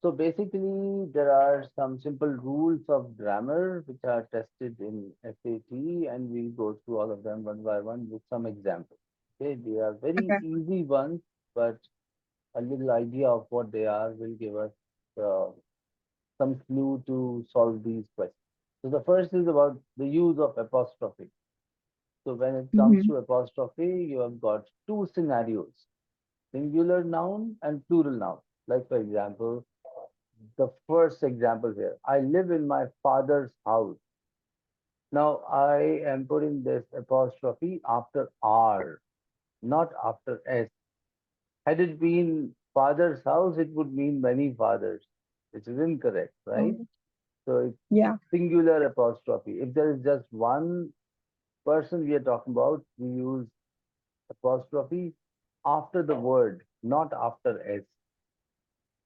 So basically, there are some simple rules of grammar which are tested in SAT, and we'll go through all of them one by one with some examples. Okay, they are very Okay. easy ones, but a little idea of what they are will give us uh, some clue to solve these questions. So the first is about the use of apostrophe. So when it comes Mm-hmm. to apostrophe, you have got two scenarios: singular noun and plural noun. Like for example, the first example here, I live in my father's house. Now I am putting this apostrophe after R, not after S. Had it been father's house, it would mean many fathers, which is incorrect, right? Oh, So it's yeah. singular apostrophe. If there is just one person we are talking about, we use apostrophe after the word, not after S.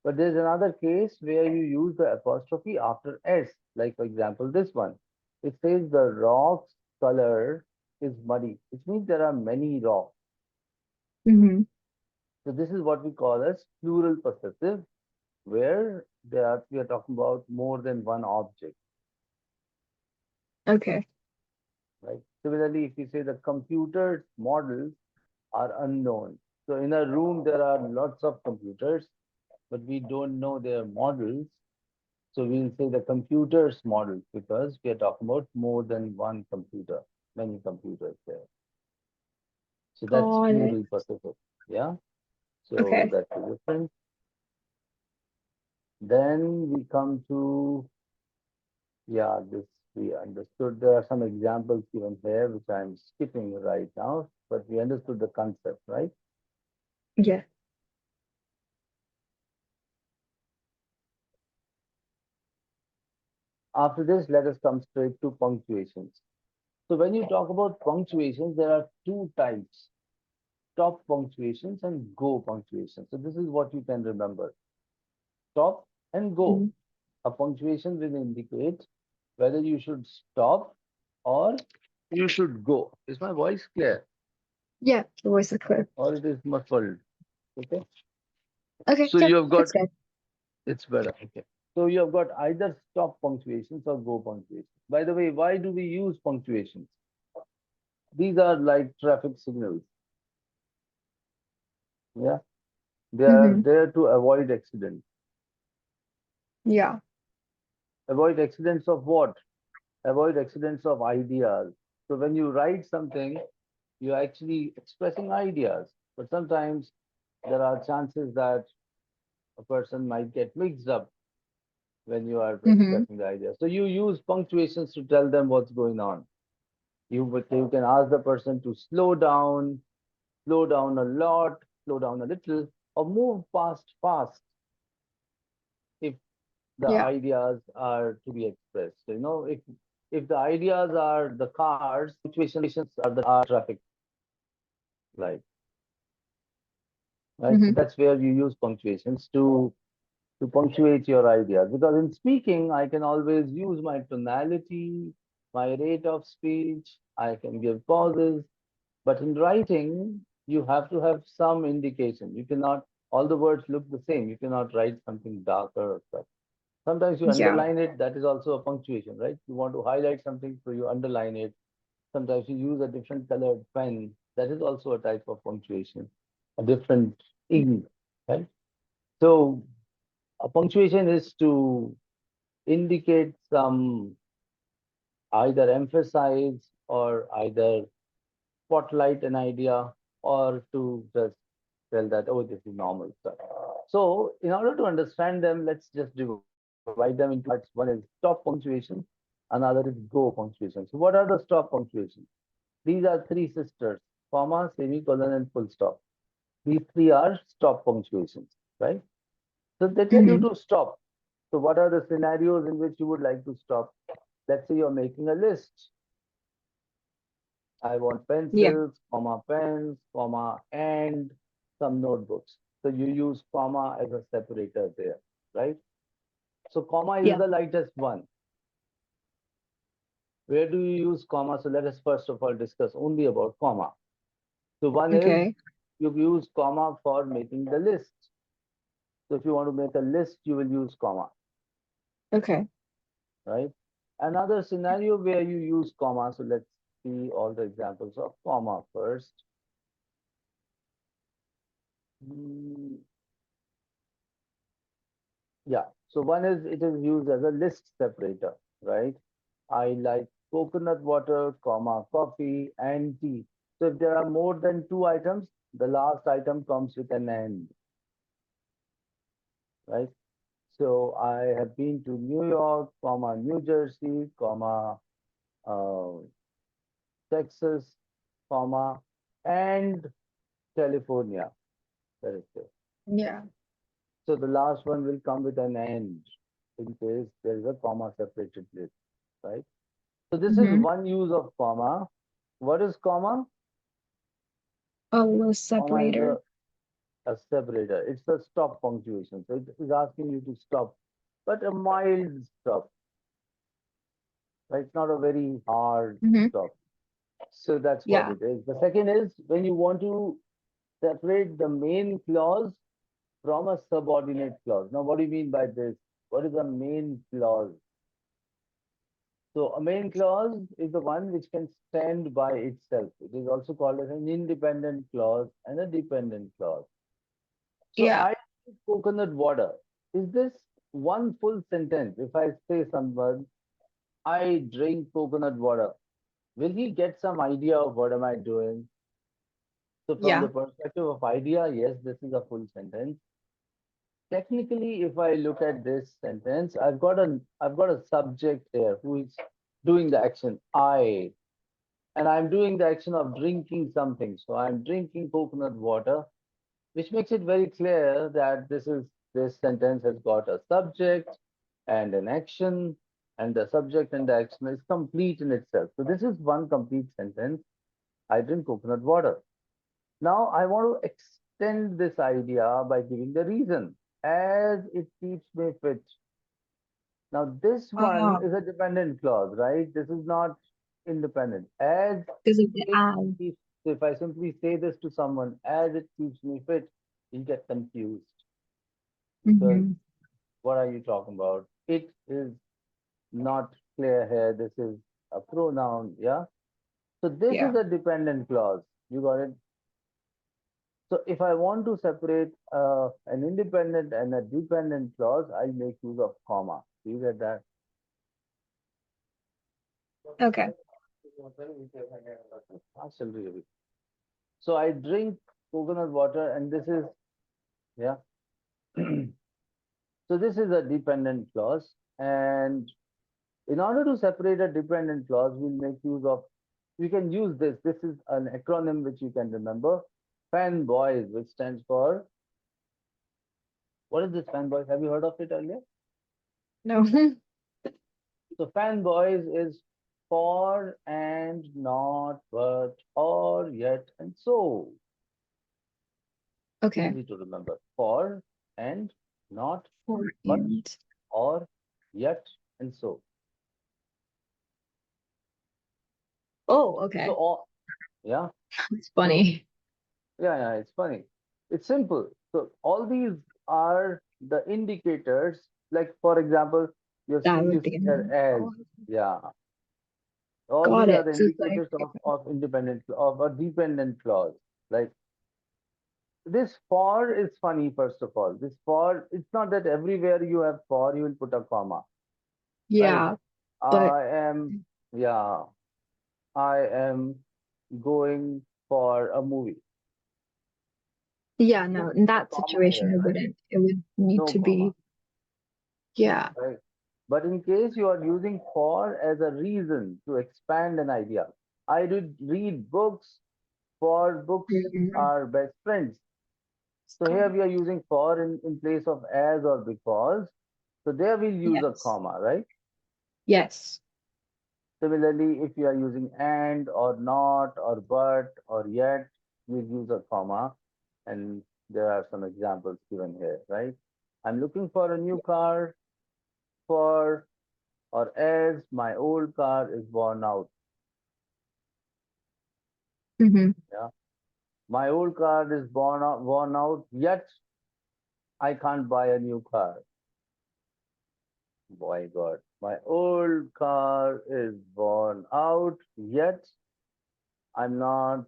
But there's another case where you use the apostrophe after S, like for example, this one. It says the rock's color is muddy, which means there are many rocks. Mm-hmm. So this is what we call as plural possessive, where we are talking about more than one object, Okay. right? Similarly, if you say the computer models are unknown. So in a room, there are lots of computers, but we don't know their models. So we'll say the computers model because we are talking about more than one computer, many computers there. So that's Got it. plural possessive. Yeah. So Okay. that's the difference. Then we come to, yeah, this we understood. There are some examples given here, which I'm skipping right now, but we understood the concept, right? Yeah. After this, let us come straight to punctuations. So when you talk about punctuations, there are two types: stop punctuations and go punctuations. So this is what you can remember: stop and go. Mhm. A punctuation will indicate whether you should stop or you should go. Is my voice clear Yeah. The voice is clear. or it is muffled? Okay. Okay. So you Yep. have got, It's good. it's better. Okay. So you have got either stop punctuations or go punctuations. By the way, why do we use punctuations? These are like traffic signals. Yeah. They are Mm-hmm. there to avoid accidents. Yeah. Avoid accidents of what? Avoid accidents of ideas. So when you write something, you're actually expressing ideas. But sometimes there are chances that a person might get mixed up when you are Mm-hmm. expressing the idea. So you use punctuations to tell them what's going on. You can ask the person to slow down a lot, slow down a little, or move past fast if the Yeah. ideas are to be expressed. So, if the ideas are the cars, punctuations are the traffic light, right? So Mm-hmm. that's where you use punctuations to punctuate your ideas. Because in speaking, I can always use my tonality, my rate of speech, I can give pauses. But in writing, you have to have some indication. You cannot, all the words look the same. You cannot write something darker or such. Sometimes you Yeah. underline it, that is also a punctuation, right? You want to highlight something, so you underline it. Sometimes you use a different colored pen, that is also a type of punctuation, a different ink, right? So a punctuation is to indicate some, either emphasize or either spotlight an idea, or to just tell that, oh, this is normal stuff. So in order to understand them, let's just divide them into two parts. One is stop punctuation, another is go punctuation. So what are the stop punctuations? These are three sisters: comma, semicolon, and full stop. These three are stop punctuations, right? So they tell you Mm-hmm. to stop. So what are the scenarios in which you would like to stop? Let's say you're making a list. I want Yeah. pencils, comma, pens, comma, and some notebooks. So you use comma as a separator there, right? So comma is Yeah. the lightest one. Where do you use comma? So let us first of all discuss only about comma. So one is Okay. you use comma for making the list. So if you want to make a list, you will use comma, Okay. right? Another scenario where you use comma. So let's see all the examples of comma first. Mm, yeah. So one is it is used as a list separator, right? I like coconut water, comma, coffee, and tea. So if there are more than two items, the last item comes with an and, right? So I have been to New York, comma, New Jersey, comma, uh, Texas, comma, and California. That is it. Yeah. So the last one will come with an and in case there is a comma separated list, right? So this is Mm-hmm. one use of comma. What is comma? A little Comma is separator. a separator. It's a stop punctuation. So it is asking you to stop, but a mild stop, right? It's not a very hard Mm-hmm. stop. So that's what Yeah. it is. The second is when you want to separate the main clause from a subordinate clause. Now, what do you mean by this? What is a main clause? So, a main clause is the one which can stand by itself. It is also called as an independent clause and a dependent clause. So, Yeah. I drink coconut water. Is this one full sentence? If I say someone, I drink coconut water, will he get some idea of what am I doing? So, from the Yeah. perspective of idea, yes, this is a full sentence. Technically, if I look at this sentence, I've got a subject here who is doing the action, I, and I'm doing the action of drinking something. So I'm drinking coconut water, which makes it very clear that this sentence has got a subject and an action, and the subject and the action is complete in itself. So this is one complete sentence. I drink coconut water. Now I want to extend this idea by giving the reason as it keeps me fit. Now this one Oh, is a dependent clause, right? This is not independent. As because of the it I. keeps, so if I simply say this to someone, as it keeps me fit, you get confused because Mm-hmm. what are you talking about? It is not clear here. This is a pronoun, yeah? So this is Yeah. a dependent clause. You got it? So if I want to separate an independent and a dependent clause, I make use of comma. Do you get that? Okay. Absolutely. So I drink coconut water, and this is, yeah. So this is a dependent clause, and in order to separate a dependent clause, we'll make use of. We can use this. This is an acronym which you can remember. Fanboys, which stands for what is this fanboys? Have you heard of it earlier? No. So fanboys is for and not but or yet and so. Okay. Easy to remember. For and not For but and. or yet and so. Oh, So okay. all, yeah, It's funny. yeah, it's funny. It's simple. So all these are the indicators. Like for example, That you would see be here annoying. as, Oh, yeah. All got these are it. the So it's like, indicators of independent of a dependent clause. Like this for is funny, first of all. This for, it's not that everywhere you have for, you will put a comma, right? yeah, but I am, yeah, I am going for a movie. yeah, You no, don't in put a that comma situation, here, it right? wouldn't. It would need No to comma, be, yeah. right? But in case you are using for as a reason to expand an idea, I did read books, for books Mhm. are best friends. So Got here it. we are using for in place of as or because. So there we'll use a Yes. comma, right? Yes. Similarly, if you are using and or not or but or yet, we'll use a comma. And there are some examples given here, right? I'm looking for a new car for or as my old car is worn out. Hmm. Yeah. My old car is worn out yet I can't buy a new car. Boy, God, my old car is worn out, yet I'm not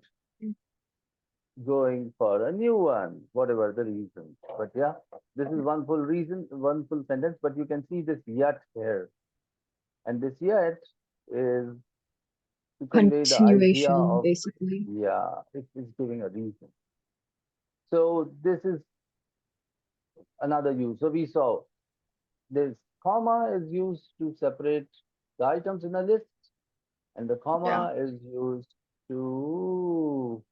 going for a new one, whatever the reason. But yeah, this is one full reason, one full sentence, but you can see this yet here. And this yet is to convey the idea Continuation, of, basically. yeah, it is giving a reason. So this is another use. So we saw this comma is used to separate the items in a list, and the Yeah. comma is used to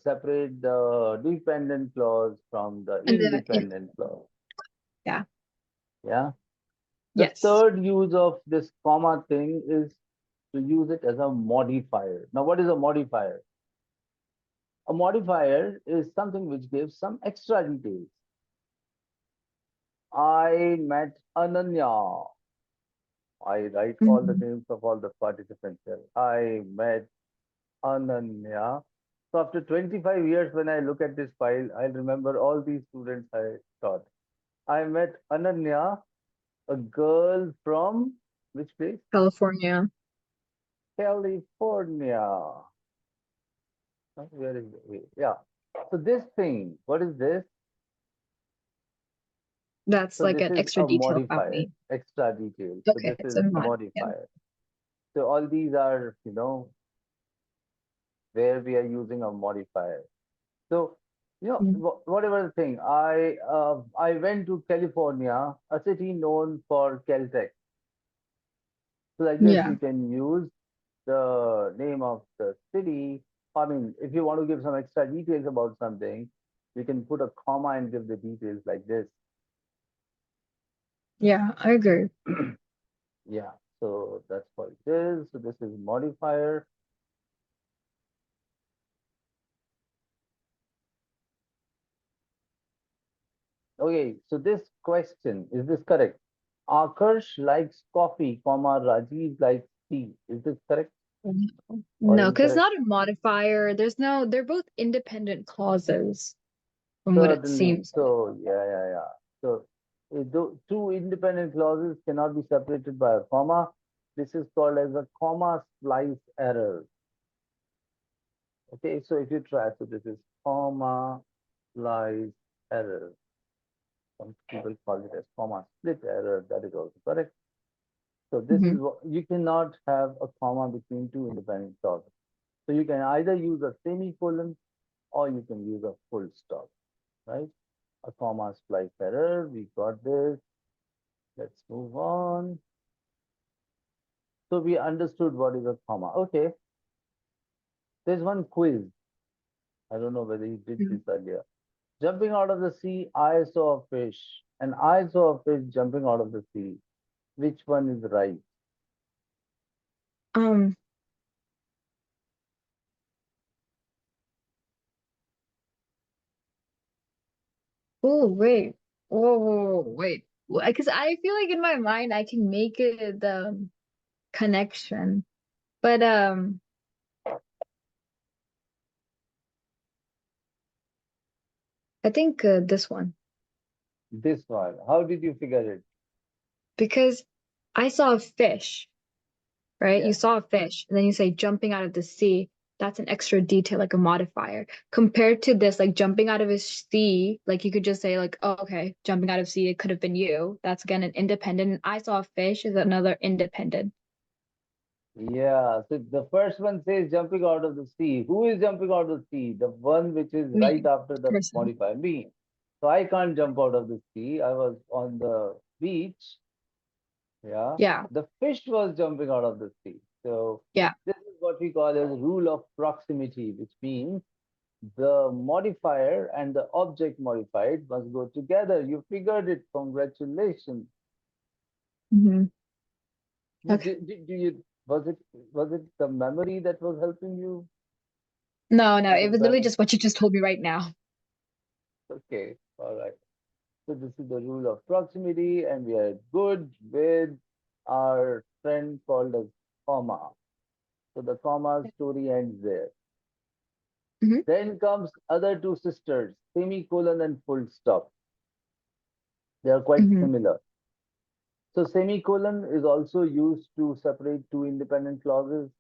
separate the dependent clause from the And then, independent clause. yeah. Yeah. The Yes. third use of this comma thing is to use it as a modifier. Now, what is a modifier? A modifier is something which gives some extra details. I met Ananya. I write all the Mhm. names of all the participants here. I met Ananya. So after 25 years, when I look at this file, I'll remember all these students I taught. I met Ananya, a girl from which place? California. California. Where is it? Yeah. So this thing, what is this? That's So like this an is extra a detail about modifier, me. extra detail. So Okay, this it's is a mod. Yeah. modifier. So all these are, where we are using a modifier. So, Mm. whatever the thing, I went to California, a city known for Caltech. So like this, Yeah. you can use the name of the city. I mean, if you want to give some extra details about something, you can put a comma and give the details like this. Yeah, I agree. Yeah, so that's what it is. So this is modifier. Okay, so this question, is this correct? Akarsh likes coffee, comma, Rajiv likes tea. Is this correct or No, because it's incorrect? not a modifier. They're both independent clauses from what it Certainly. seems like. So, yeah. So, two independent clauses cannot be separated by a comma. This is called as a comma splice error. Okay, so if you try, so this is comma splice error. Some people call it as comma split error. That is also correct. So this is Mhm. what you cannot have a comma between two independent clauses. So you can either use a semicolon or you can use a full stop, right? A comma splice error. We got this. Let's move on. So we understood what is a comma. Okay, there's one quiz. I don't know whether you did Mm. this earlier. Jumping out of the sea, I saw a fish, and I saw a fish jumping out of the sea. Which one is right? Um, oh wait. Oh wait. Because I feel like in my mind I can make it the connection. But I think this one. This one. How did you figure it? Because I saw a fish, right? You Yeah. saw a fish, and then you say jumping out of the sea. That's an extra detail, like a modifier. Compared to this, like jumping out of a sea, like you could just say, like, oh, okay, jumping out of sea, it could have been you. That's again an independent. And I saw a fish is another independent. Yeah, so the first one says jumping out of the sea. Who is jumping out of the sea? The one which is right Me, after the person. modifier, me. So I can't jump out of the sea. I was on the beach. Yeah. Yeah, The fish was jumping out of the sea. So yeah. this is what we call as rule of proximity, which means the modifier and the object modified must go together. You figured it. Congratulations. Hmm. Okay. Do you was it the memory that was helping you No, keep it it was literally balanced? just what you just told me right now. Okay, all right. So this is the rule of proximity, and we are good with our friend called as comma. So the comma story ends there. Hmm. Then comes other two sisters, semicolon and full stop. They are quite Hmm. similar. So semicolon is also used to separate two independent clauses.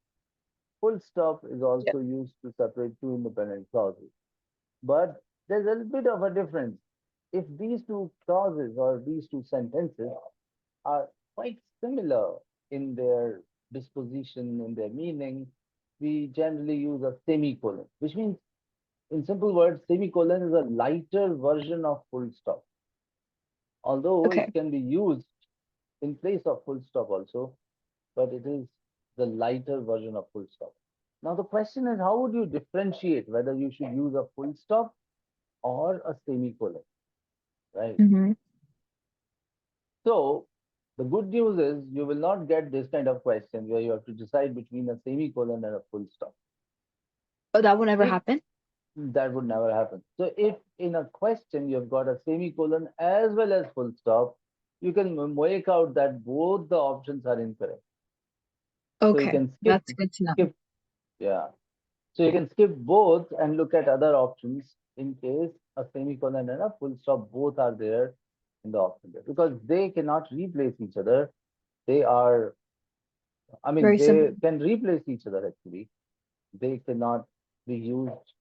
Full stop is Yeah. also used to separate two independent clauses. But there's a bit of a difference. If these two clauses or these two sentences are quite similar in their disposition, in their meaning, we generally use a semicolon, which means, in simple words, semicolon is a lighter version of full stop, although it Okay. can be used in place of full stop also, but it is the lighter version of full stop. Now, the question is, how would you differentiate whether you should use a full stop or a semicolon, right? Hmm. So, the good news is you will not get this kind of question where you have to decide between a semicolon and a full stop. Oh, that will never If happen. that would never happen. So, if in a question you've got a semicolon as well as full stop, you can make out that both the options are incorrect. So you Okay, can that's good to know. skip, yeah. So you can skip both and look at other options in case a semicolon and a full stop both are there in the option there, because they cannot replace each other. They are, I mean, Very they simple. can replace each other actually. They cannot be used.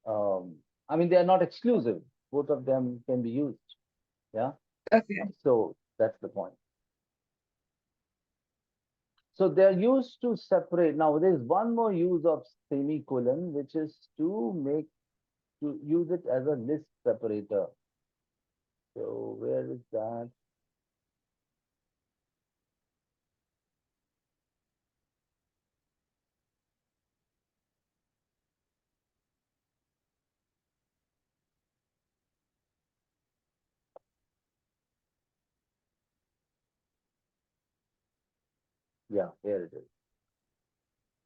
Um, I mean, they are not exclusive. Both of them can be used. Yeah. Okay. So that's the point. So they're used to separate. Now there's one more use of semicolon, which is to use it as a list separator. So where is that? Yeah, here it is.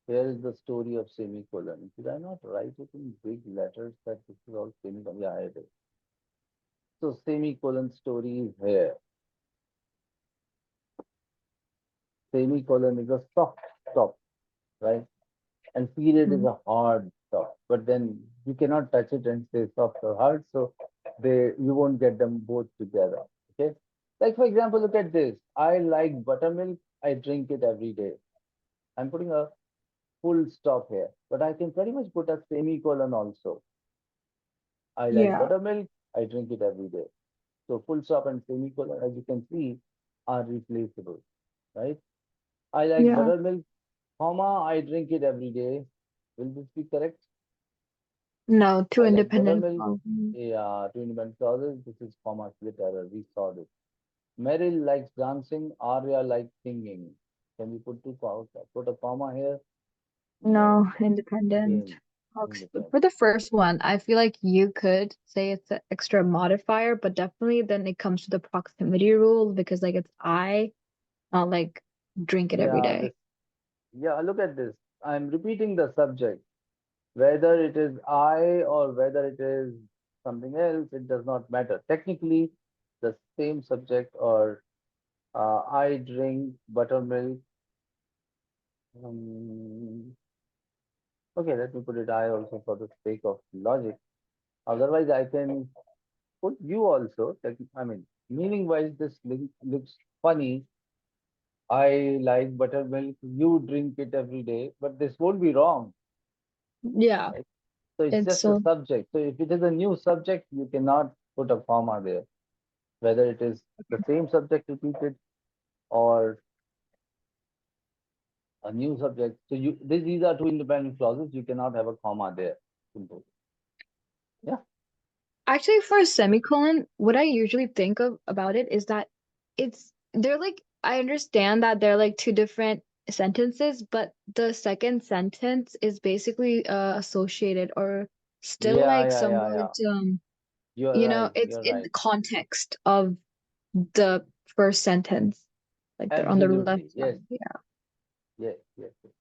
Here is the story of semicolon. Did I not write it in big letters that this is all semicolon? Yeah, it is. So semicolon story is here. Semicolon is a soft stop, right? And period is Mhm. a hard stop. But then you cannot touch it and say soft or hard, so you won't get them both together. Okay. Like for example, look at this. I like buttermilk. I drink it every day. I'm putting a full stop here, but I can pretty much put a semicolon also. I like Yeah. buttermilk. I drink it every day. So full stop and semicolon, as you can see, are replaceable, right? I like Yeah. buttermilk, comma, I drink it every day. Will this be correct? No, two I like independent buttermilk. clauses. Yeah, two independent clauses. This is comma split error. We saw this. Meryl likes dancing. Arya likes singing. Can we put two commas? Put a comma here? No. No, independent. Again, Okay. independent. For the first one, I feel like you could say it's an extra modifier, but definitely then it comes to the proximity rule because like it's I, not like drink it every Yeah, day. yeah, look at this. I'm repeating the subject. Whether it is I or whether it is something else, it does not matter. Technically, the same subject or I drink buttermilk. Um, okay, let me put it I also for the sake of logic. Otherwise, I can put you also. I mean, meaning wise, this looks funny. I like buttermilk. You drink it every day, but this won't be wrong, Yeah, right? So it's it's just a so subject. So if it is a new subject, you cannot put a comma there, whether it is the same subject repeated or a new subject. So these are two independent clauses. You cannot have a comma there. Simple. Yeah. actually for a semicolon, what I usually think of about it is that they're like I understand that they're like two different sentences, but the second sentence is basically associated or still Yeah, like yeah, yeah, somewhat yeah. You're right. it's You're in the right. context of the first sentence. Like they're on the left Absolutely. Yes. side. Yeah. Yes. Yes. Yes.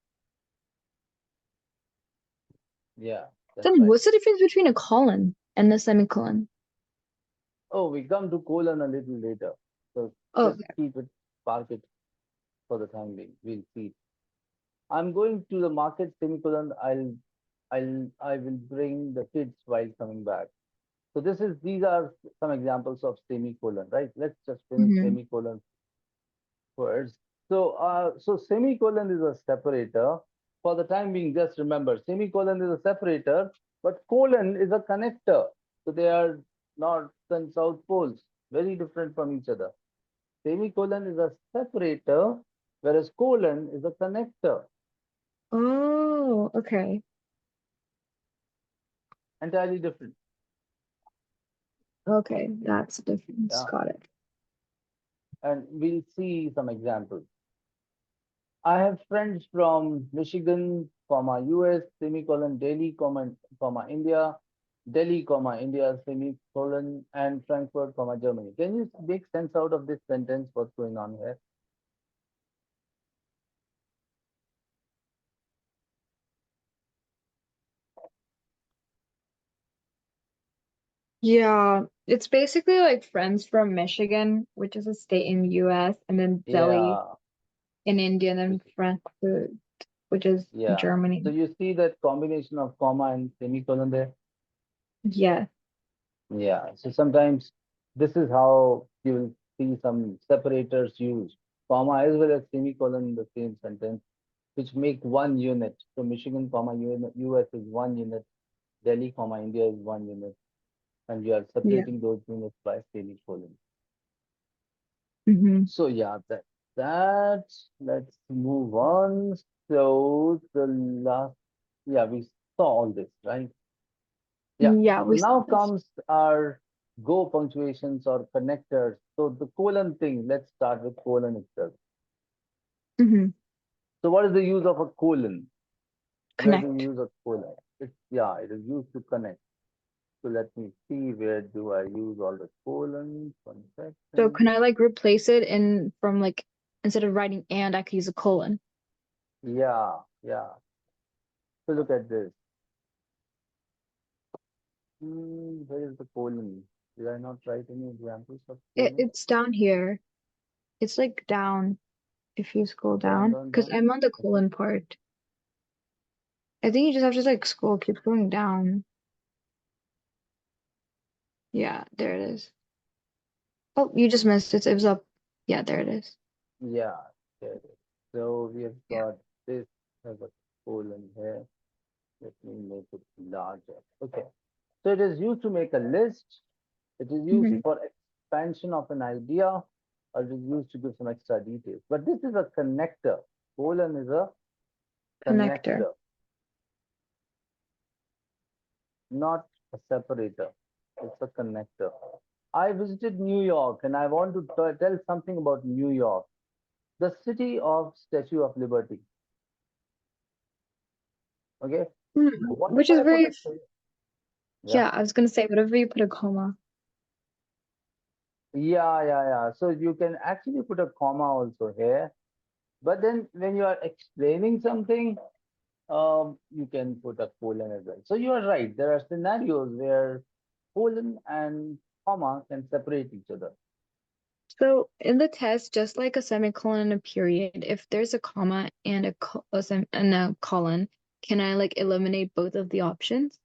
Yeah. That's Then right. what's the difference between a colon and a semicolon? Oh, we come to colon a little later. So Oh, just keep it, park it for the time being. We'll see. I'm going to the market, semicolon. I will bring the kids while coming back. So these are some examples of semicolon, right? Let's just finish Mm-hmm. semicolon first. So semicolon is a separator. For the time being, just remember, semicolon is a separator, but colon is a connector. So they are north and south poles, very different from each other. Semicolon is a separator, whereas colon is a connector, Oh, okay. entirely different. Okay, that's the difference. Yeah, Got it. and we'll see some examples. I have friends from Michigan, US, semicolon, Delhi, India, Delhi, India, semicolon, and Frankfurt, Germany. Can you make sense out of this sentence? What's going on here? Yeah, it's basically like friends from Michigan, which is a state in US, and then Delhi Yeah, in India, and then Frankfurt, which is yeah. So Germany. you see that combination of comma and semicolon there? Yeah. Yeah. So sometimes this is how you will see some separators used, comma as well as semicolon in the same sentence, which make one unit. So Michigan, US is one unit, Delhi, India is one unit, and you are Yeah. separating those units by semicolon. Hmm. So yeah, that let's move on. So the last, yeah, we saw all this, right? Yeah. Yeah, So we saw now this. comes our go punctuations or connectors. So the colon thing, let's start with colon itself. Hmm. So what is the use of a colon? Where do you Connect. use a colon? Yeah, it is used to connect. So let me see, where do I use all the colons? One So second. can I like replace it in from like instead of writing and I could use a colon? Yeah, yeah. So look at this. Where is the colon? Did I not write any examples of colon? It's down here. It's like down if you scroll Down, down down, because down. I'm on the Okay. colon part. I think you just have to like scroll, keep going down. Yeah, there it is. Oh, you just missed it. It was up. Yeah, there it is. Yeah, there it is. So we have Yeah. got this as a colon here. Let me make it larger. Okay. So it is used to make a list. It is used Hmm. for expansion of an idea, or it is used to give some extra details. But this is a connector. Colon is a Connector. connector, not a separator. It's a connector. I visited New York and I want to tell something about New York, the city of Statue of Liberty. Okay. What if Which is I put very, a, yeah? yeah, I was gonna say whatever you put a comma. Yeah. So you can actually put a comma also here. But then when you are explaining something, you can put a colon as well. So you are right. There are scenarios where colon and comma can separate each other. So in the test, just like a semicolon and a period, if there's a comma and and a colon, can I like eliminate both of the options?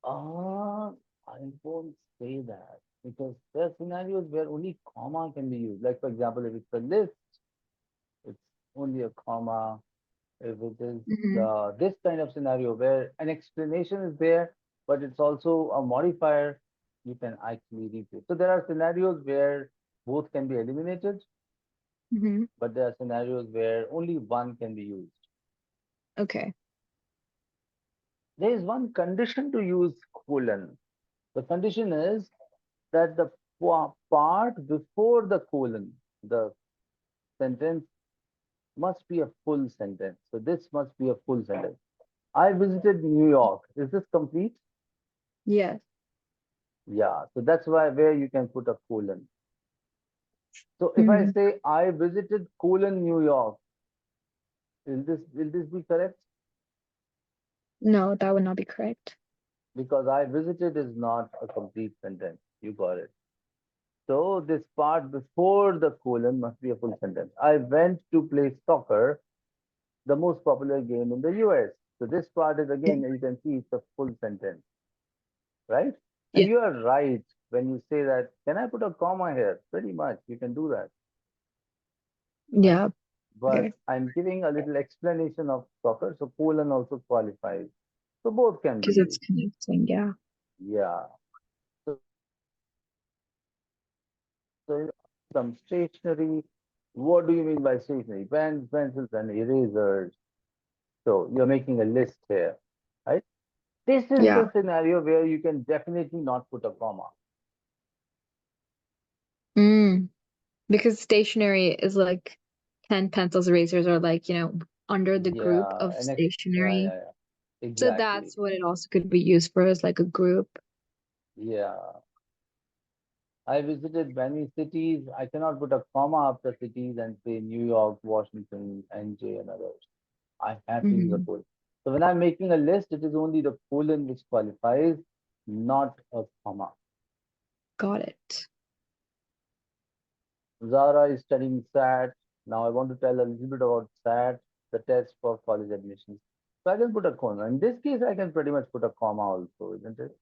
Uh, I won't say that because there are scenarios where only comma can be used. Like for example, if it's a list, it's only a comma. If it is Hmm. this kind of scenario where an explanation is there, but it's also a modifier, you can actually replace. So there are scenarios where both can be eliminated, Hmm. but there are scenarios where only one can be used. Okay. There is one condition to use colon. The condition is that the part before the colon, the sentence must be a full sentence. So this must be a full sentence. I visited New York. Is this complete? Yes. Yeah. So that's why where you can put a colon. So if I Hmm. say I visited colon New York, will this be correct? No, that would not be correct. Because I visited is not a complete sentence. You got it. So this part before the colon must be a full sentence. I went to play soccer, the most popular game in the US. So this part is Yeah. again, you can see it's a full sentence. right? And Yeah. you are right when you say that, can I put a comma here? Pretty much, you can do that. Yeah. But Okay. I'm giving a little explanation of soccer, so colon also qualifies. So both can be Because it's used. connecting. Yeah. Yeah. So some stationery. What do you mean by stationery? Pens, pencils, and erasers. So you're making a list here, right? This is Yeah. the scenario where you can definitely not put a comma. Mm. Because stationery is like pen, pencils, erasers are like, under the group Yeah, of yeah, stationery. yeah, yeah. So Exactly. that's what it also could be used for as like a group. Yeah. I visited many cities. I cannot put a comma after cities and say New York, Washington, NJ, and others. I have to use a Hmm. colon. So when I'm making a list, it is only the colon which qualifies, not a comma. Got it. Zara is studying SAT. Now I want to tell a little bit about SAT, the test for college admissions. So I can put a comma. In this case, I can pretty much put a comma also, isn't it?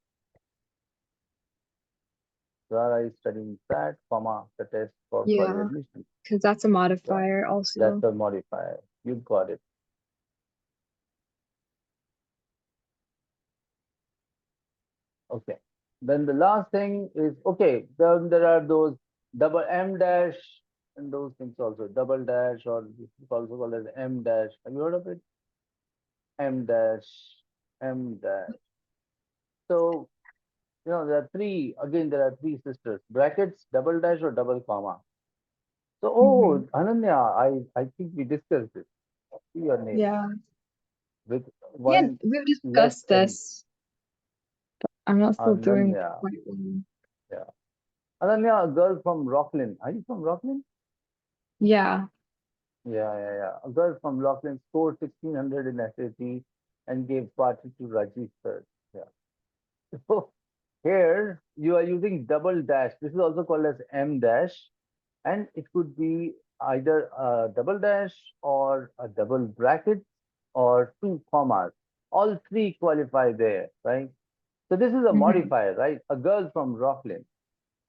Zara is studying SAT, comma, the test for college Yeah. admissions. Because that's a Yeah, modifier that's also. a modifier. You got it. Okay. Then the last thing is okay. Then there are those double M dash and those things also. Double dash or this is also called as M dash. Have you heard of it? M dash, M dash. So there are three. Again, there are three sisters. Brackets, double dash, or double comma. So Hmm. Ananya, I think we discussed this. See your name Yeah. with Yeah, one we've less discussed M. this. I'm not still doing Ananya. quite well. Yeah. Ananya, a girl from Rockland. Are you from Rockland? Yeah. Yeah. A girl from Rockland scored 1600 in SAT and gave party to Rajiv sir. Yeah. So here you are using double dash. This is also called as M dash, and it could be either a double dash or a double bracket or two commas. All three qualify there, right? So this is a Hmm. modifier, right? A girl from Rockland.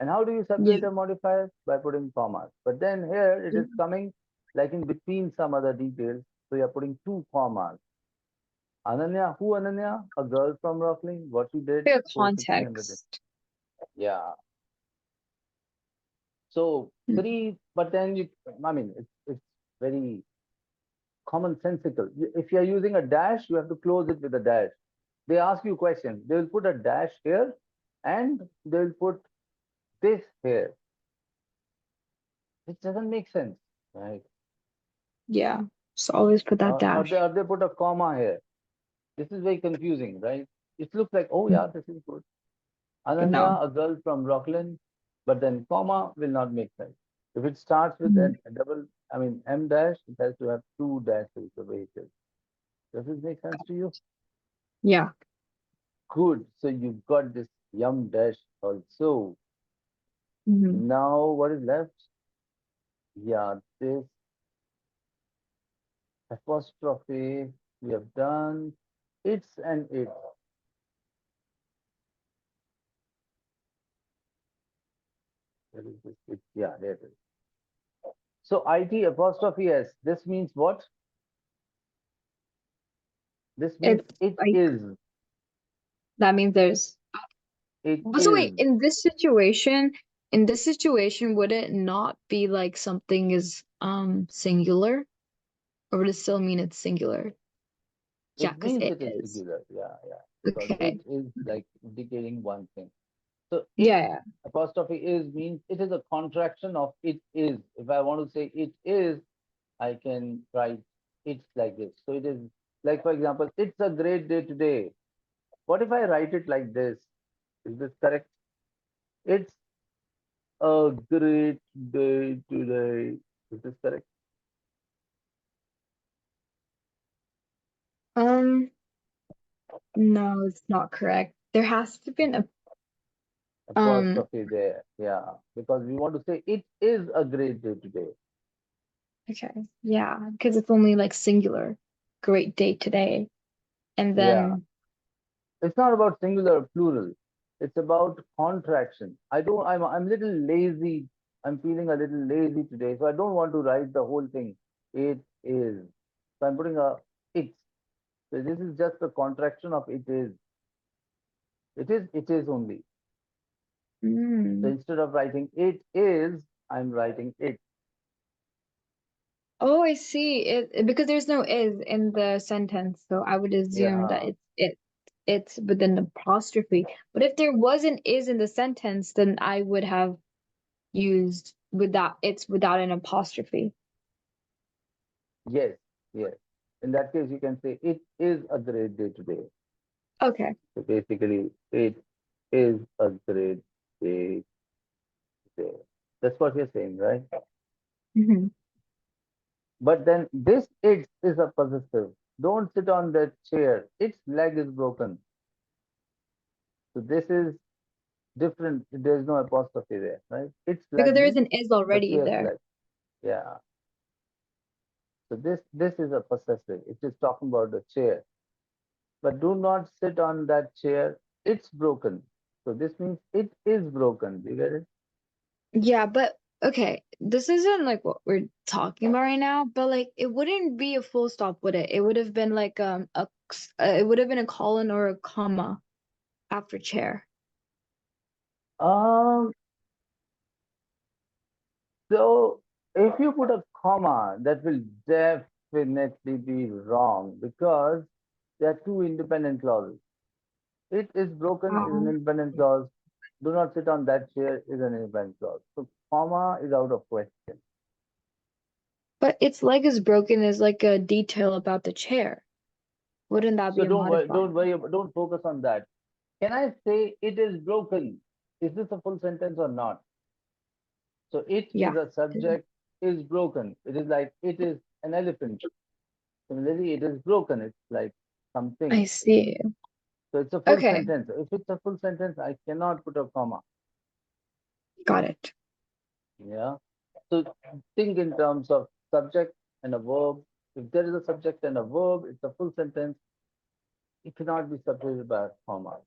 And how do you Yeah. separate a modifier? By putting commas. But then here it is coming like in between some other details. So you're putting two commas. Ananya, who Ananya? A girl from Rockland. What she did? Clear Scored 1600. context. Yeah. So three, but then I mean, it's very commonsensical. If you're using a dash, you have to close it with a dash. They ask you questions. They will put a dash here and they'll put this here. It doesn't make sense, right? Yeah. So always put that dash. Or they put a comma here. This is very confusing, right? It looks like, oh Mm. yeah, this is good. But no. Ananya, a girl from Rockland, but then comma will not make sense. If it starts with Mhm. a double, I mean M dash, it has to have two dashes the way it is. Does this make sense to you? Yeah. Good. So you got this yum dash also. Hmm. Now what is left? Yeah, this apostrophe we have done. It's and it. Where is this? It, yeah, there it is. So IT apostrophe S. This means what? This means It's it like is. that means there's It so wait, is. in this situation, would it not be like something is singular? Or would it still mean it's singular? Yeah, It because means it it is is. singular. Yeah. Because it Okay. is like indicating one thing. So it Yeah, apostrophe is means it is a contraction of it is. If I want to say it is, I can write it's like this. So it is like, for example, it's a great day today. What if I write it like this? Is this correct? It's a great day today. Is this correct? yeah. No, it's not correct. There has to be an um Apostrophe there. Yeah. Because we want to say it is a great day today. okay. Yeah, because it's only like singular. Great day today. And Yeah. then It's not about singular or plural. It's about contraction. I'm little lazy. I'm feeling a little lazy today, so I don't want to write the whole thing. It is. So I'm putting a it. So this is just a contraction of it is. It is only. So Mm. instead of writing it is, I'm writing it. Oh, I see. Because there's no is in the sentence, so I would assume that Yeah. it's with an apostrophe. But if there was an is in the sentence, then I would have used without it's without an apostrophe. Yes. Yes. In that case, you can say it is a great day today. Okay. So basically, it is a great day today. That's what you're saying, right? Hmm. But then this it is a possessive. Don't sit on that chair. Its leg is broken. So this is different. There's no apostrophe there, right? Its Because leg there is means an is the already chair's there. leg. Yeah. So this is a possessive. It is talking about the chair. But do not sit on that chair. It's broken. So this means it is broken. Do you get it? Yeah, but okay, this isn't like what we're talking about right now, but like it wouldn't be a full stop, would it? It would have been like it would have been a colon or a comma after chair. Um, so if you put a comma, that will definitely be wrong because there are two independent clauses. It is broken is an Um, independent clause. Do not sit on that chair is an independent clause. So comma is out of question. but its leg is broken is like a detail about the chair. Wouldn't that So be a modifier? don't focus on that. Can I say it is broken? Is this a full sentence or not? So it is Yeah. a subject is broken. It is like it is an elephant. Similarly, it is broken. It's like I something. see. So it's a full Okay, sentence. If it's a full sentence, I cannot put a comma. got it. Yeah. So think in terms of subject and a verb. If there is a subject and a verb, it's a full sentence. It cannot be separated by a comma,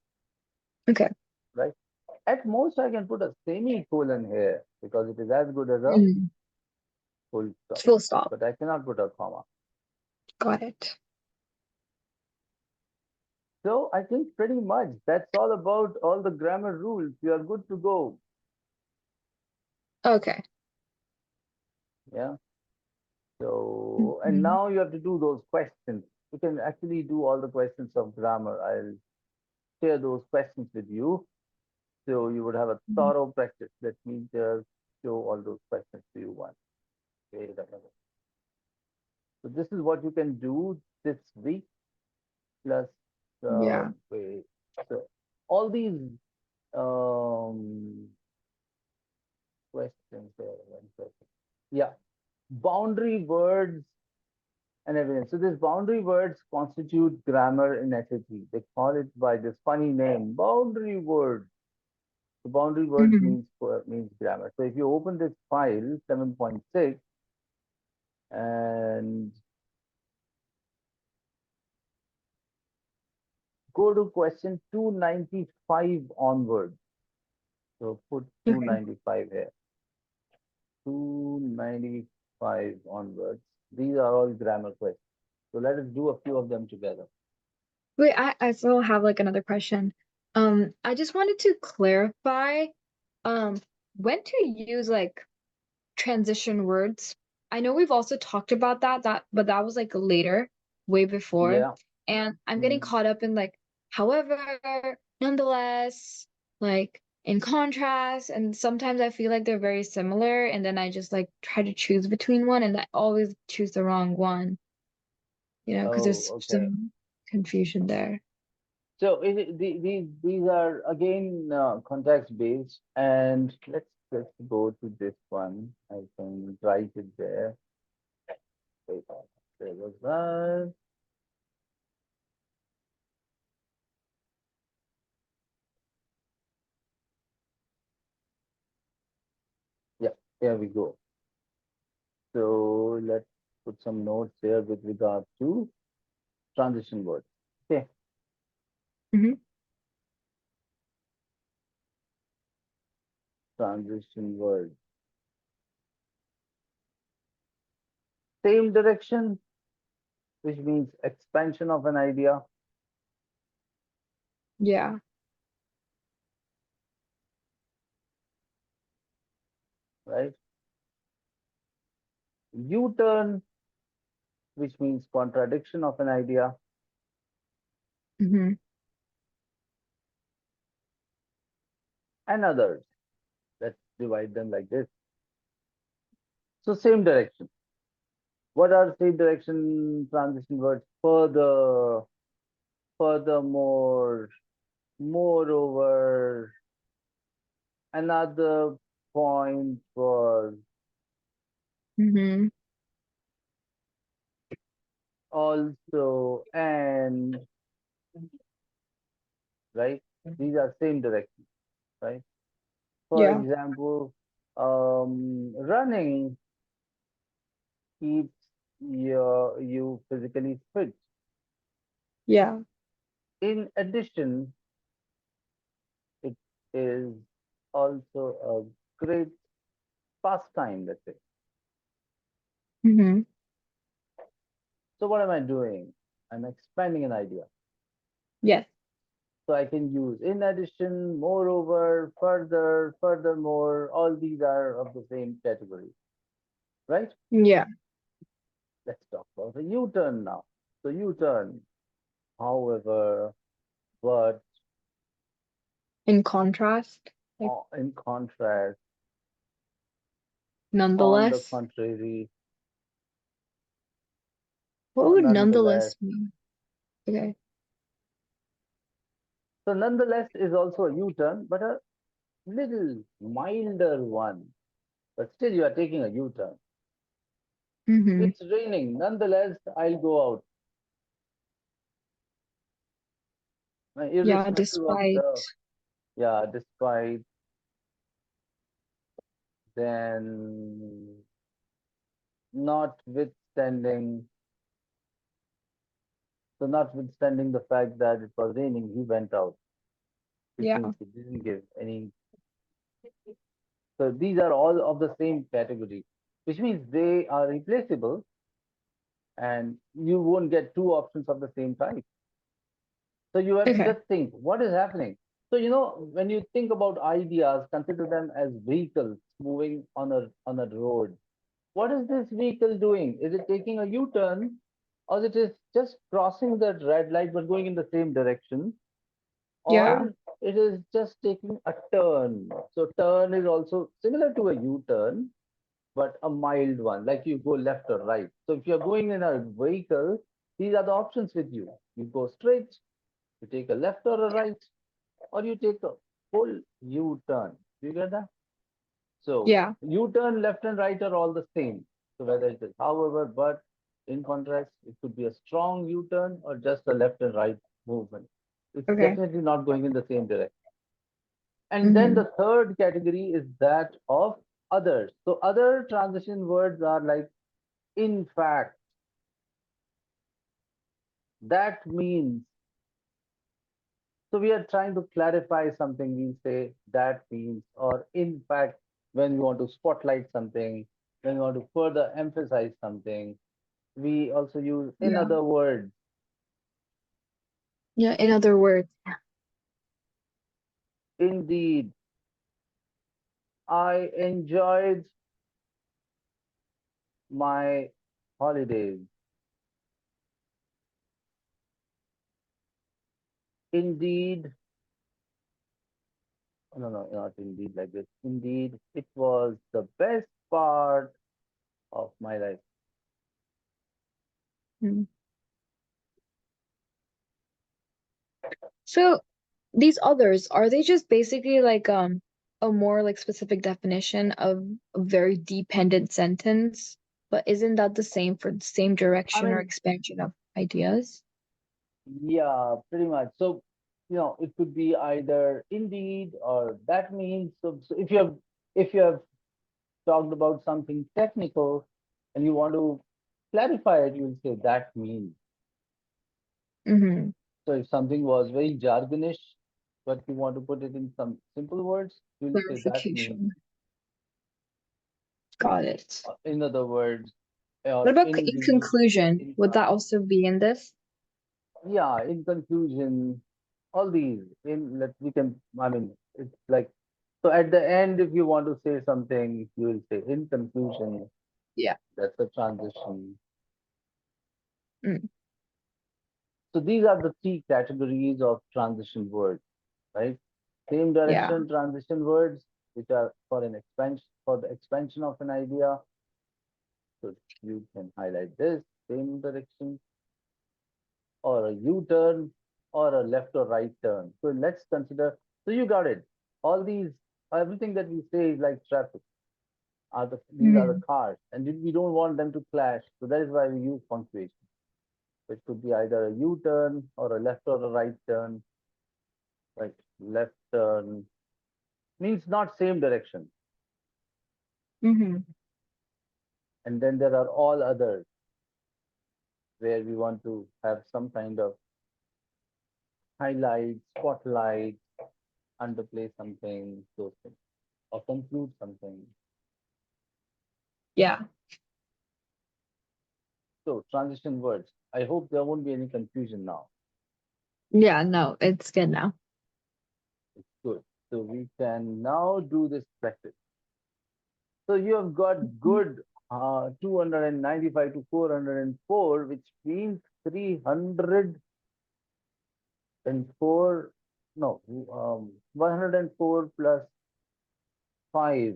Okay. right? At most, I can put a semicolon here because it is as good as a Mm. full stop. Full stop. But I cannot put a comma. Got it. So I think pretty much that's all about all the grammar rules. You are good to go. Okay. Yeah. So, and Mhm. now you have to do those questions. You can actually do all the questions of grammar. I'll share those questions with you. So you would have a Mhm. thorough practice. Let me just show all those questions to you once. Wait a minute. So this is what you can do this week plus Yeah. wait. So all these um, questions there. One second. Yeah, boundary words and evidence. So these boundary words constitute grammar in SAT. They call it by this funny name, boundary words. The boundary words Mhm. means grammar. So if you open this file 7.6 and go to question 295 onward. So put Okay. 295 here. 295 onwards. These are all grammar questions. So let us do a few of them together. Wait, I still have like another question. I just wanted to clarify, um, when to use like transition words. I know we've also talked about but that was like later, way before. Yeah. And I'm getting Hmm. caught up in like, however, nonetheless, like in contrast, and sometimes I feel like they're very similar, and then I just like try to choose between one, and I always choose the wrong one, because Oh, there's okay. some confusion there. So these are again context based, and let's go to this one. I can write it there. Wait, there was that. Yeah, here we go. So let's put some notes here with regard to transition words. Okay. Hmm. transition word. Same direction, which means expansion of an idea. Yeah. Right? U-turn, which means contradiction of an idea. Mm-hmm. And others. Let's divide them like this. So same direction. What are same direction transition words? Further, furthermore, moreover. Another point was Mm-hmm. also and, right? These are same direction, right? For Yeah. example, running keeps you physically fit. Yeah. In addition, it is also a great pastime, let's say. Mm-hmm. So what am I doing? I'm expanding an idea. Yes. So I can use in addition, moreover, further, furthermore, all these are of the same category, right? Yeah. Let's talk about the U-turn now. So U-turn, however, but In contrast, like in contrast, on the nonetheless, contrary, what or would nonetheless. nonetheless mean? Okay. So nonetheless is also a U-turn, but a little milder one. But still you are taking a U-turn. Mm-hmm. It's raining. Nonetheless, I'll go out. Yeah, Irrespective of despite. the, yeah, despite, then notwithstanding, so notwithstanding the fact that it was raining, he went out, which Yeah. means he didn't give any. So these are all of the same category, which means they are replaceable and you won't get two options of the same type. So you have to Okay. just think what is happening. So when you think about ideas, consider them as vehicles moving on a road. What is this vehicle doing? Is it taking a U-turn, or it is just crossing the red light but going in the same direction, Yeah. or it is just taking a turn? So turn is also similar to a U-turn, but a mild one, like you go left or right. So if you're going in a vehicle, these are the options with you. You go straight, you take a left or a right, or you take a full U-turn. Do you get that? So Yeah. U-turn, left and right are all the same. So whether it is however, but in contrast, it could be a strong U-turn or just a left and right movement. It's Okay. definitely not going in the same direction. And then Mm-hmm. the third category is that of others. So other transition words are like in fact. That means, so we are trying to clarify something. We say that means, or in fact, when we want to spotlight something, when we want to further emphasize something, we also use in Yeah. other words. Yeah. In other words. Indeed, I enjoyed my holidays. Indeed, no, no, not indeed like this. Indeed, it was the best part of my life. Mm. So these others, are they just basically like a more like specific definition of a very dependent sentence? But isn't that the same for the same I direction or mean, expansion of ideas? yeah, pretty much. So, it could be either indeed or that means. So if you have talked about something technical and you want to clarify it, you will say that means. Mm-hmm. So if something was very jargonish, but you want to put it in some simple words, you'll say that means, Clarification. Got it. in other words, What or about in in the, conclusion? in, Would that also be in this? yeah, in conclusion, all these, we can, I mean, it's like, so at the end, if you want to say something, you will say in conclusion, Yeah. that's a transition. Mm, So these are the three categories of transition words, right? Same yeah. direction transition words, which are for an expansion, for the expansion of an idea. So you can highlight this, same direction, or a U-turn, or a left or right turn. So let's consider, so you got it. All these, everything that we say is like traffic. These are the Mhm. cars, and we don't want them to clash. So that is why we use punctuation. It could be either a U-turn or a left or a right turn. Right, left turn means not same direction. Mhm. And then there are all others where we want to have some kind of highlight, spotlight, underplay something, those things, or conclude something. Yeah. So transition words. I hope there won't be any confusion now. Yeah, no, it's good now. It's good. So we can now do this practice. So you have got good 295 to 404, which means 304, no, 104 plus 5,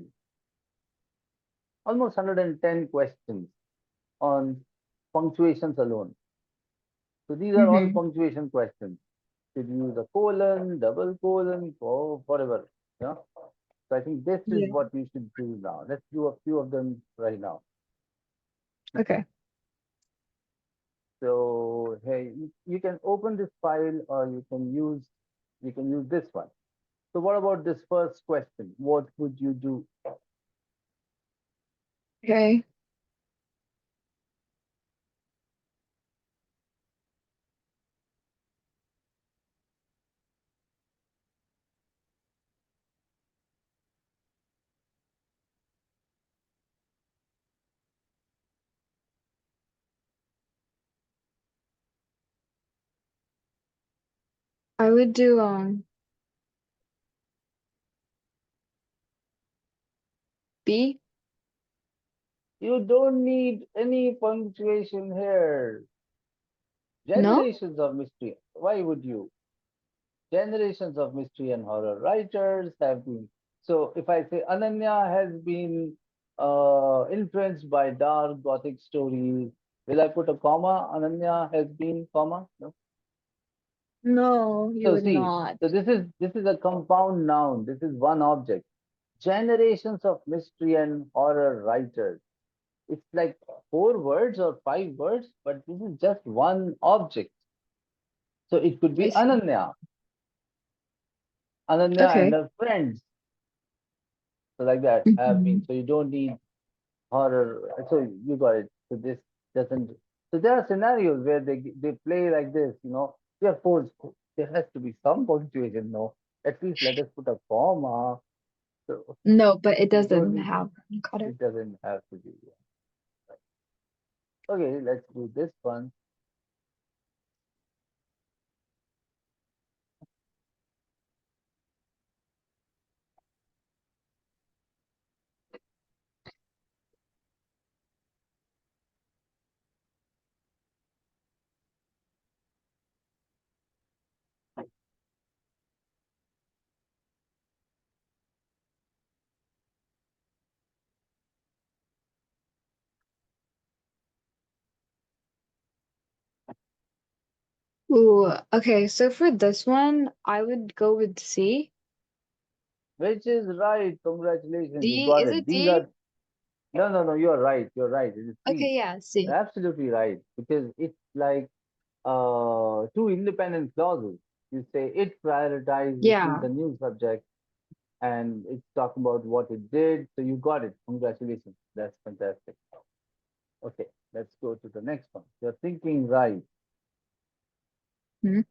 almost 110 questions on punctuations alone. So these are all Mhm. punctuation questions. Should you use a colon, double colon, or whatever. Yeah. So I think this is Yeah. what you should do now. Let's do a few of them right now. Okay. So hey, you can open this file or you can use this one. So what about this first question? What would you do? Okay. I would do B. You don't need any punctuation here. No? Generations of mystery. Why would you? Generations of mystery and horror writers have been. So if I say Ananya has been influenced by dark gothic stories, will I put a comma? Ananya has been comma? No. No, you So would see, not. so this is a compound noun. This is one object. Generations of mystery and horror writers. It's like 4 words or 5 words, but this is just one object. So it could be I see. Ananya and Okay. her friends. So like that have been. Mhm. So you don't need horror. So you got it. So this doesn't. So there are scenarios where they play like this. Of course there has to be some punctuation. No, at least let us put a comma. So No, but it you don't doesn't need. have. Got it. It doesn't have to be. Okay, let's do this one. Ooh, okay. So for this one, I would go with C. Which is right. Congratulations, you D, got is it. it These D? are no, no, no. You're right. You're right. It is C. Okay, yeah, C. You're absolutely right because it's like two independent clauses. You say it prioritized between Yeah. the new subject and it's talking about what it did. So you got it. Congratulations. That's fantastic. Okay, let's go to the next one. You're thinking right. Hmm.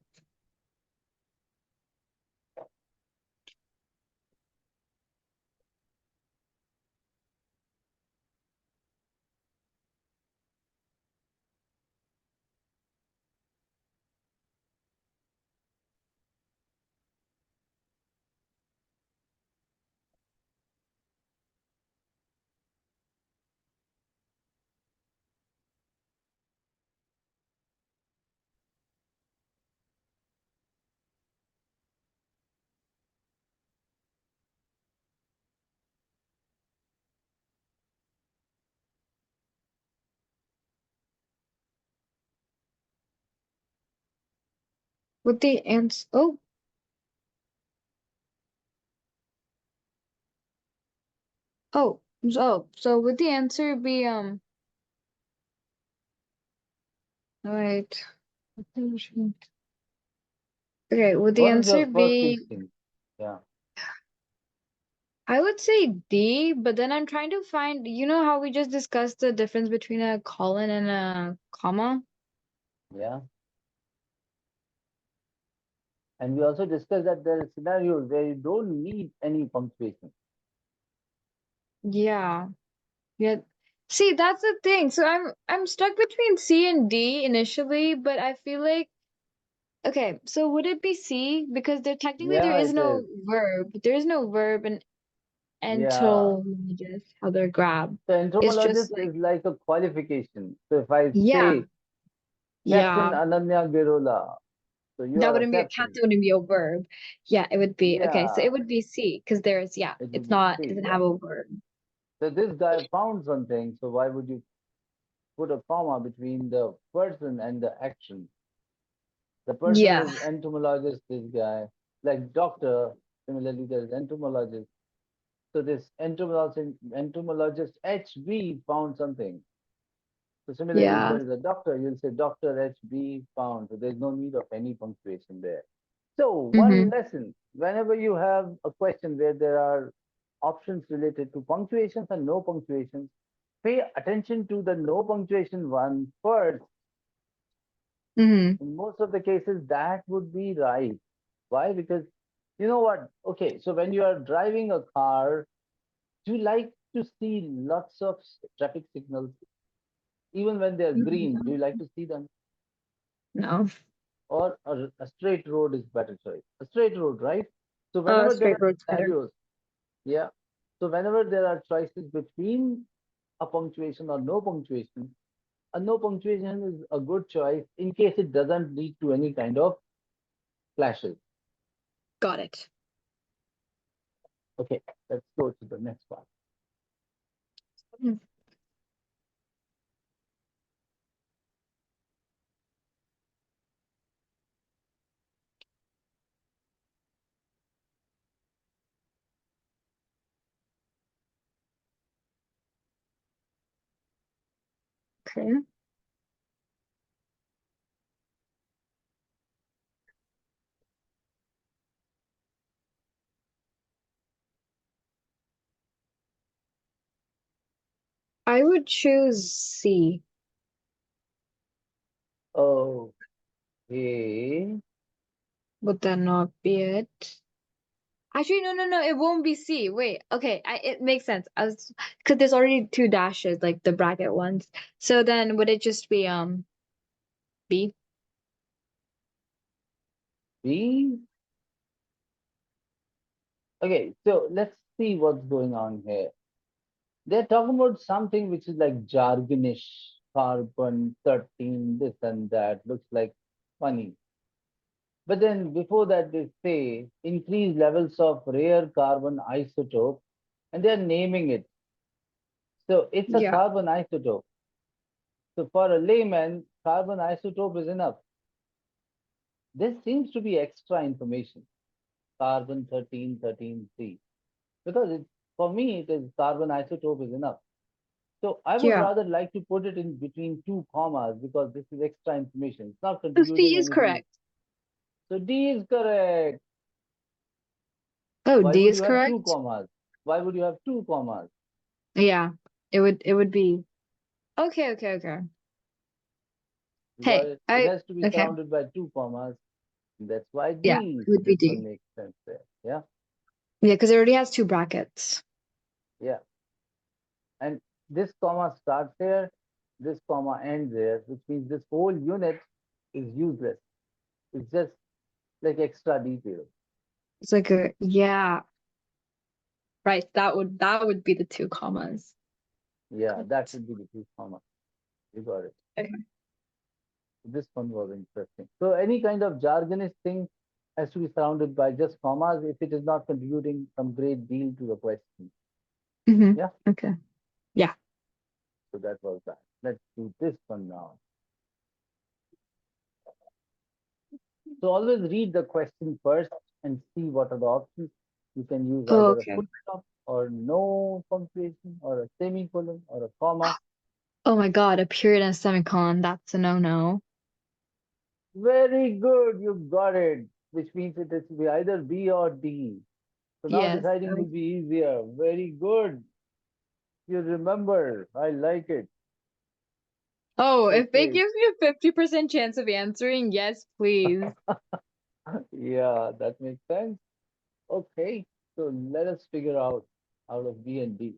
Would the answer, so would the answer be, wait. Okay, would the What is answer your first be, instinct? Yeah, I would say D, but then I'm trying to find, you know how we just discussed the difference between a colon and a comma? yeah. And we also discussed that there are scenarios where you don't need any punctuation. Yeah. Yeah. See, that's the thing. So I'm stuck between C and D initially, but I feel like okay, so would it be C? Because there Yeah, is it no is. verb. There is no verb in Yeah. entomologist, how they're grabbed. The It's just entomologist like, is like a qualification. So if I yeah, say Captain yeah. Ananya Girola, so you That are a wouldn't be a captain. captain, wouldn't be a verb. Yeah, it would be okay, so Yeah, it would be C because there's it it's would be not, it C. doesn't Yeah. have a verb. So this guy found something. So why would you put a comma between the person and the action? The person Yeah. is entomologist, this guy, like doctor. Similarly, there is entomologist. So this entomologist HB found something. So similarly, if Yeah. there is a doctor, you'll say Dr. HB found. So there's no need of any punctuation there. So Mm-hmm. one lesson, whenever you have a question where there are options related to punctuations and no punctuations, pay attention to the no punctuation one first. Mm-hmm. In most of the cases, that would be right. Why? Because you know what? Okay, so when you are driving a car, do you like to see lots of traffic signals? Even when they're green, do you like to see them? No. Or a straight road is better choice? A straight road, right? So whenever there Straight are road's better. scenarios, yeah. So whenever there are choices between a punctuation or no punctuation, a no punctuation is a good choice in case it doesn't lead to any kind of clashes. Got it. Okay, let's go to the next part. Mm. Okay. I would choose C. Okay. Would that not be it? Actually, no, no, no, it won't be C. Wait, okay, it makes sense. I was because there's already two dashes, like the bracket ones. So then would it just be B? B. Okay, so let's see what's going on here. They're talking about something which is like jargonish, carbon 13, this and that, looks like funny. But then before that, they say increased levels of rare carbon isotope, and they're naming it. So it's a Yeah. carbon isotope. So for a layman, carbon isotope is enough. This seems to be extra information. Carbon 13, 13C. Because for me, it is carbon isotope is enough. So I would Yeah. rather like to put it in between two commas because this is extra information. It's not So C contributing is anything. correct. So D is correct. Oh, Why D would is you have two correct. commas? Why would you have two commas? Yeah. It would be okay, okay, okay. Hey, Because it has to be okay. surrounded by two commas. That's why Yeah, D. it So would be this one D. makes sense there. Yeah, Yeah, because it already has two brackets. yeah. And this comma starts here, this comma ends there, which means this whole unit is useless. It's just like extra detail. It's like yeah, right. That would be the two commas. Yeah, Got that it. would be the two comma. You got it. Okay. This one was interesting. So any kind of jargonish thing has to be surrounded by just commas if it is not contributing some great deal to the question. Mm-hmm. Yeah, Okay. Yeah. so that was that. Let's do this one now. So always read the question first and see what are the options. You can use Oh, either a okay. full stop or no punctuation or a semicolon or a comma. Oh my God, a period and a semicolon. That's a no-no. Very good, you got it. Which means it is to be either B or D. So now Yes. deciding will be easier. Very good. You remember. I like it. Oh, if it Okay. gives me a 50% chance of answering, yes, please. Yeah, that makes sense. Okay. So let us figure out of B and D.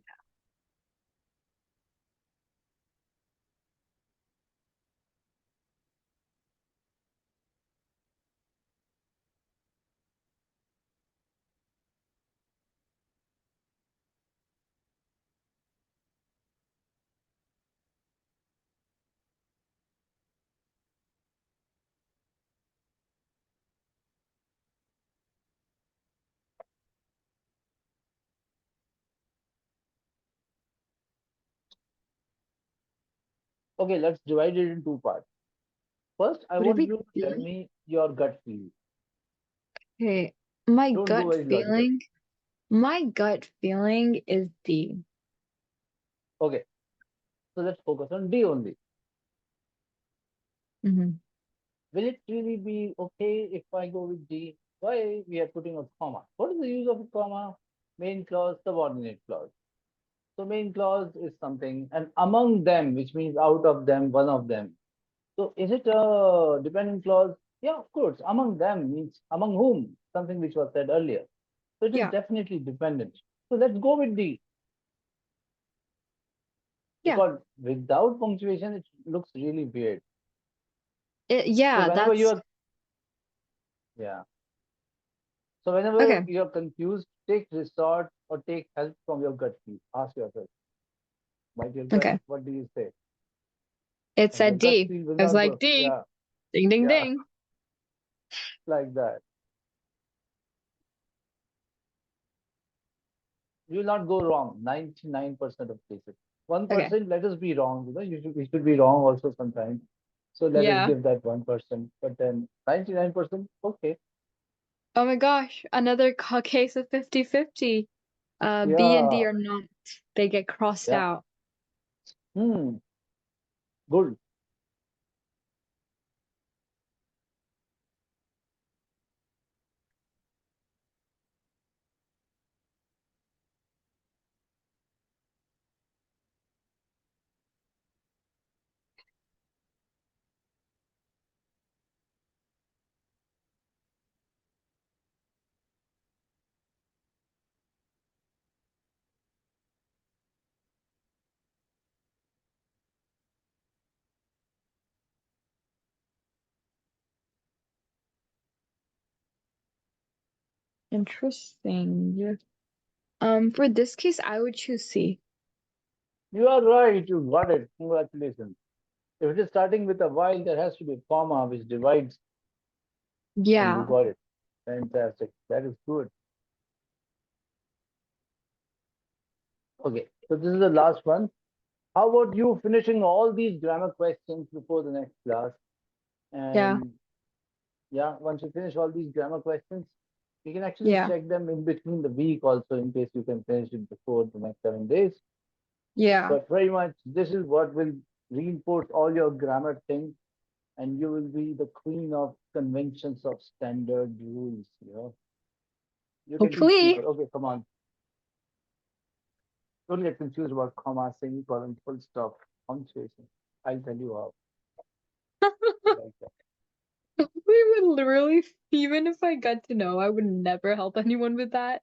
Okay, let's divide it in two parts. First, I Would it want be you to tell D? me your gut feel. Okay. My Don't go gut very logical. feeling, my gut feeling is D. Okay, so let's focus on D only. Hmm. Will it really be okay if I go with D? Why we are putting a comma? What is the use of a comma? Main clause, subordinate clause. So main clause is something, and among them, which means out of them, one of them. So is it a dependent clause? Yeah, of course. Among them means among whom? Something which was said earlier. So it is Yeah. definitely dependent. So let's go with D. Yeah. Because without punctuation, it looks really weird. So Yeah, whenever you that's are, yeah. So whenever okay. you're confused, take resort or take help from your gut feel. Ask yourself, my dear gut, Okay. what do you say? It And your said gut D. feel will I was not like, go, D. yeah, Ding, ding, yeah, ding. like that. You will not go wrong 99% of cases. Okay. 1%, let us be wrong. We should be wrong also sometimes. So let us Yeah. give that 1%. But then 99%, okay. Oh my gosh. Another case of 50-50. B and D Yeah, are not. They get crossed yeah. out. Hmm, good. Interesting. For this case, I would choose C. You are right. You got it. Congratulations. If it is starting with a while, there has to be a comma which divides, and you Yeah. got it. Fantastic. That is good. Okay, so this is the last one. How about you finishing all these grammar questions before the next class? Yeah. And yeah, once you finish all these grammar questions, you can actually Yeah. check them in between the week also in case you can finish it before the next 7 days. Yeah. But very much, this is what will reinforce all your grammar things, and you will be the queen of conventions of standard rules. You can teach Hopefully. people. Okay, come on. Don't get confused about comma, semicolon, full stop, punctuation. I'll tell you how. Like that. We would literally, even if I got to know, I would never help anyone with that.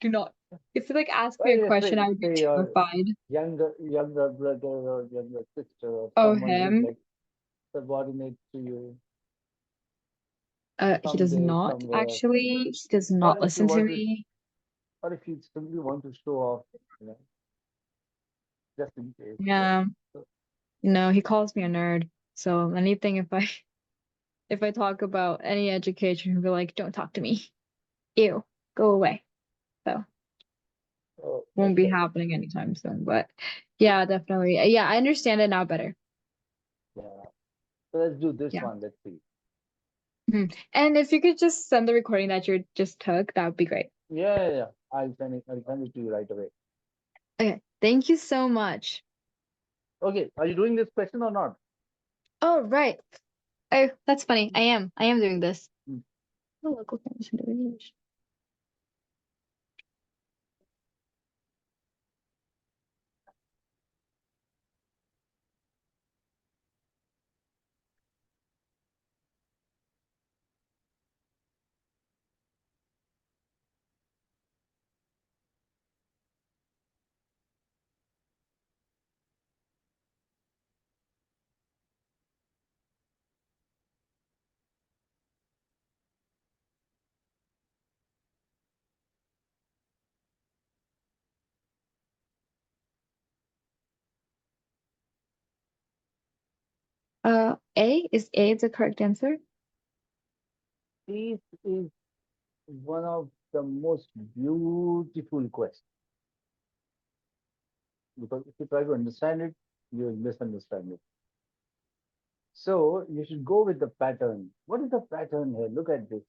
Do not. If you like ask me Well, a you question, I would be say your terrified. younger brother or younger sister or Oh, someone who is him. like subordinate to you He does someday, not somewhere. actually. He does Or not if you listen to want to, me. or if you simply want to show off, you know, just in case. Yeah. So, No, he calls me a nerd. So anything if I if I talk about any education, he'll be like, "Don't talk to me. Ew, go away." So won't be okay. happening anytime soon. But yeah, definitely. Yeah, I understand it now better. Yeah. So let's do this Yeah. one. Let's see. And if you could just send the recording that you just took, that would be great. Yeah. I'll send it to you right away. Okay, thank you so much. Okay, are you doing this question or not? Oh, right. Oh, that's funny. I am. I am doing this. Hmm. Oh, local families and divisions. A the correct answer? This is one of the most beautiful questions because if you try to understand it, you will misunderstand it. So you should go with the pattern. What is the pattern here? Look at this.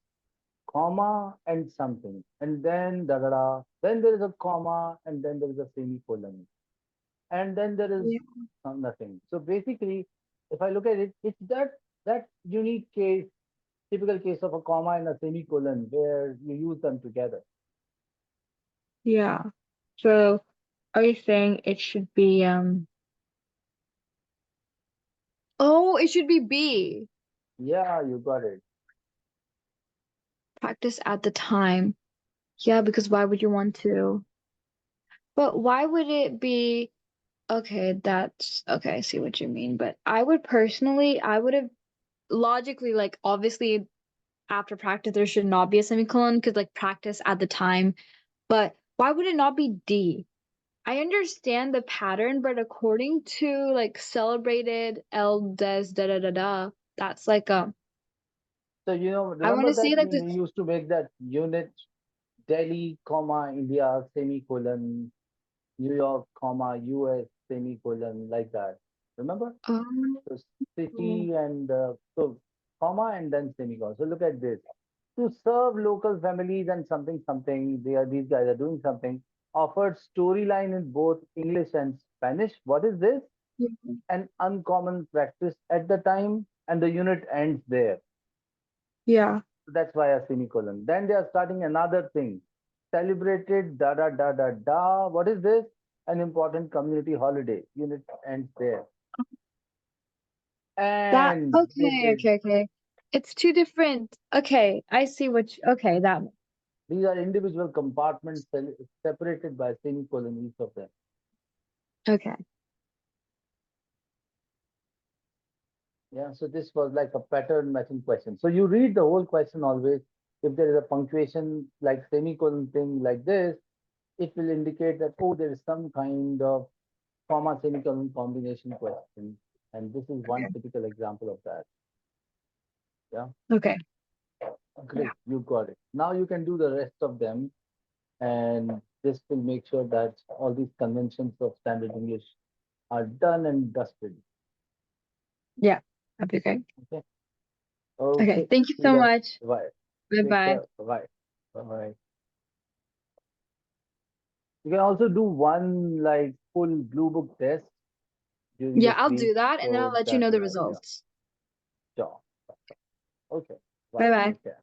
Comma and something. And then da da da. Then there is a comma and then there is a semicolon. And then there is Yeah. nothing. So basically, if I look at it, it's that unique case, typical case of a comma and a semicolon where you use them together. Yeah. So are you saying it should be oh, it should be B. Yeah, you got it. Practice at the time. Yeah, because why would you want to? But why would it be okay, that's okay, I see what you mean. But I would personally, I would have logically, like obviously after practice there should not be a semicolon because like practice at the time. But why would it not be D? I understand the pattern, but according to like celebrated L des da da da da, that's like So, I want remember to say that like we this. used to make that unit Delhi, comma, India, semicolon, New York, comma, US, semicolon, like that. Remember? Um, So city and so comma and then semicolon. So look at this. To serve local families and something something, these guys are doing something. Offered storyline in both English and Spanish. What is this? An uncommon practice at the time, and the unit ends there. yeah, So that's why a semicolon. Then they are starting another thing. Celebrated da da da da da. What is this? An important community holiday. Unit ends there. that And they okay, did. okay, okay. It's two different. Okay, I see what you, okay, that These are individual compartments separated by semicolon each of them. okay. Yeah, so this was like a pattern matching question. So you read the whole question always. If there is a punctuation like semicolon thing like this, it will indicate that, oh, there is some kind of comma semicolon combination question. And this is one Okay. typical example of that. Yeah, Okay. Yeah. great, you got it. Now you can do the rest of them, and this will make sure that all these conventions of standard English are done and dusted. Yeah. That'd be great. Okay. Okay. Okay. Thank you See you so then. much. Bye. Bye Take bye. care. Bye. Bye. You can also do one like full blue book test during Yeah, this I'll week, do that and then I'll so let you that know the will help. Yeah. results. Sure. Okay. Bye. Bye bye. Take care.